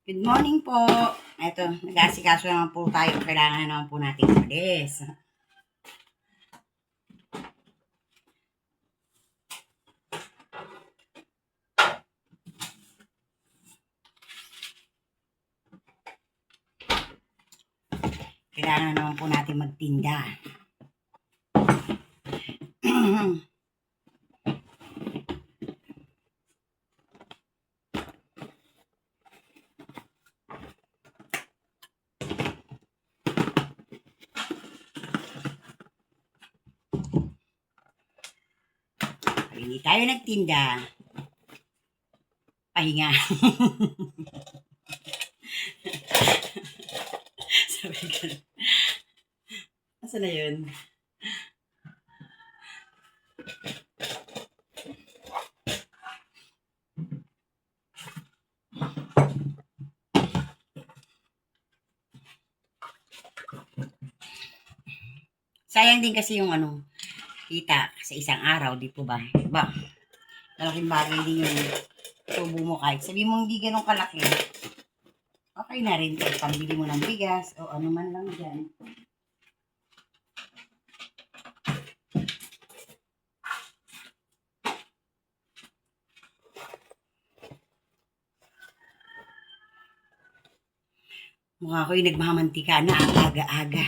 Good morning po. Ito, nag-aasikaso naman po tayo. Kailangan naman po natin umalis. Kailangan naman po natin magtinda. Hindi tayo nagtinda. Pahinga. Sabi ka. Asa na yun? Sayang din kasi yung kita sa isang araw, di po ba? Ba, malaking bagay din yung tubo mo kahit sabi mo hindi ganun kalaki. Okay na rin kahit pambili mo ng bigas o ano man lang dyan. Mukha ko yung nagmamantika na ang aga-aga.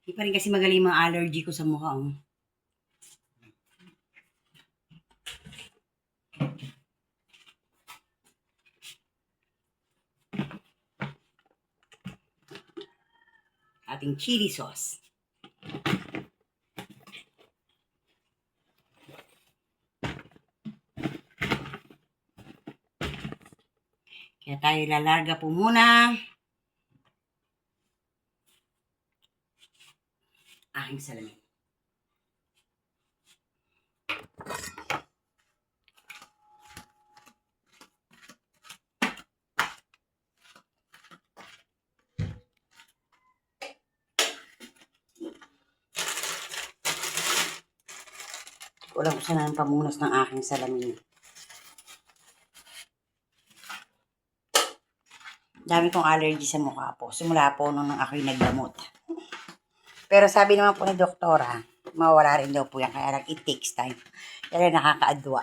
Hindi pa rin kasi magaling mga allergy ko sa mukha. Ating chili sauce. Kaya tayo lalarga po muna. Aking salamin. Walang usan ng pamunas ng aking salamin. Dami kong allergy sa mukha po. Simula po nung ako'y naggamot. Pero sabi naman po ni doktora, mawala rin daw po yan. Kaya lang it takes time. Kaya nakakaadwa.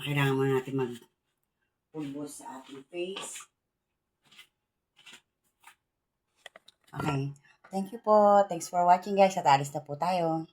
Kailangan mo natin mag-pulbos sa ating face. Okay. Thank you po. Thanks for watching guys. At alis na po tayo.